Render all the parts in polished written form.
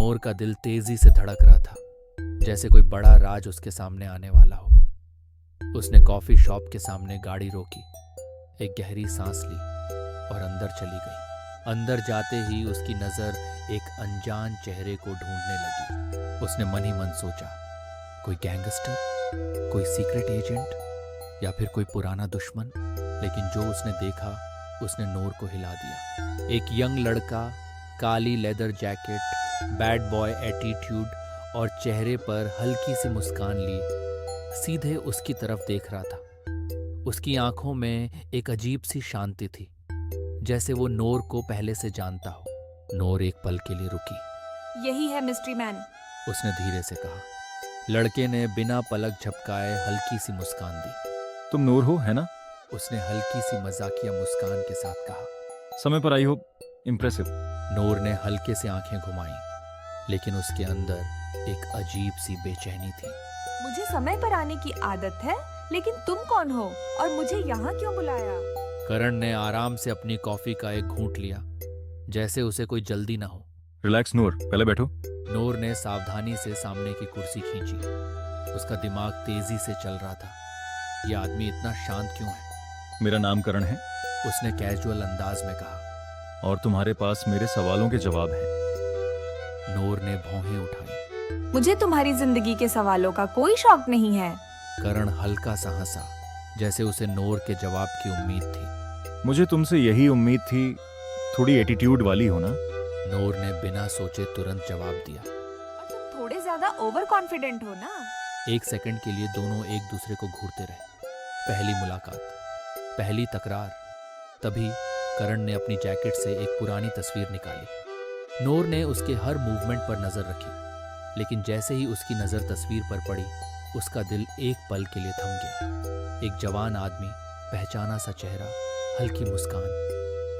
नूर का दिल तेजी से धड़क रहा था, जैसे कोई बड़ा राज उसके सामने आने वाला हो। उसने कॉफी शॉप के सामने गाड़ी रोकी, एक गहरी सांस ली और अंदर चली गई। अंदर जाते ही उसकी नजर एक अनजान चेहरे को ढूंढने लगी। उसने मन ही मन सोचा, कोई गैंगस्टर, कोई सीक्रेट एजेंट या फिर कोई पुराना दुश्मन। लेकिन जो उसने देखा उसने नूर को हिला दिया। एक यंग लड़का, काली leather jacket, bad boy attitude और चेहरे पर हल्की सी मुस्कान ली, सीधे उसकी तरफ देख रहा था। उसकी आंखों में एक अजीब सी शांति थी, जैसे वो नूर को पहले से जानता हो। नूर एक पल के लिए रुकी। यही है मिस्ट्री मैन, उसने धीरे से कहा। लड़के ने बिना पलक झपकाए हल्की सी मुस्कान दी। तुम नूर हो, है ना? उसने हल्की सी मजाकिया मुस्कान के साथ कहा। समय पर आई हो, इम्प्रेसिव। नूर ने हल्के से आंखें घुमाई, लेकिन उसके अंदर एक अजीब सी बेचैनी थी। मुझे समय पर आने की आदत है, लेकिन तुम कौन हो और मुझे यहाँ क्यों बुलाया? करण ने आराम से अपनी कॉफी का एक घूंट लिया, जैसे उसे कोई जल्दी ना हो। रिलैक्स नूर, पहले बैठो। नूर ने सावधानी से सामने की कुर्सी खींची। उसका दिमाग तेजी से चल रहा था। यह आदमी इतना शांत क्यों है? मेरा नाम करण है उसने कैजुअल अंदाज में कहा। और तुम्हारे पास मेरे सवालों के जवाब हैं। नूर ने भौहें उठाई। मुझे तुम्हारी जिंदगी के सवालों का कोई शौक नहीं है। करण हल्का सा हंसा, जैसे उसे नूर के जवाब की उम्मीद थी। मुझे तुमसे यही उम्मीद थी, थोड़ी एटीट्यूड वाली हो ना। नूर ने बिना सोचे तुरंत जवाब दिया। और तुम थोड़े ज्यादा ओवर कॉन्फिडेंट हो ना। एक सेकंड के लिए दोनों एक दूसरे को घूरते रहे। पहली मुलाकात, पहली तकरार। तभी करण ने अपनी जैकेट से एक पुरानी तस्वीर निकाली। नूर ने उसके हर मूवमेंट पर नजर रखी, लेकिन जैसे ही उसकी नजर तस्वीर पर पड़ी, उसका दिल एक पल के लिए थम गया। एक जवान आदमी, पहचाना सा चेहरा, हल्की मुस्कान।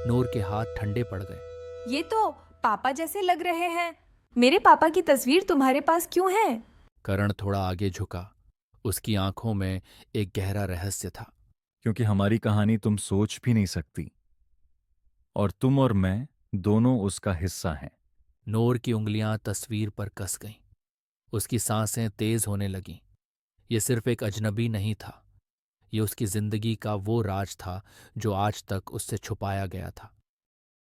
नूर के हाथ ठंडे पड़ गए। ये तो पापा जैसे लग रहे हैं। मेरे पापा की तस्वीर तुम्हारे पास क्यों है? करण थोड़ा आगे झुका। उसकी आंखों में एक गहरा रहस्य था। क्योंकि हमारी कहानी तुम सोच भी नहीं सकती, और तुम और मैं दोनों उसका हिस्सा हैं। नूर की उंगलियां तस्वीर पर कस गईं। उसकी सांसें तेज होने लगीं। ये सिर्फ एक अजनबी नहीं था, ये उसकी जिंदगी का वो राज था जो आज तक उससे छुपाया गया था।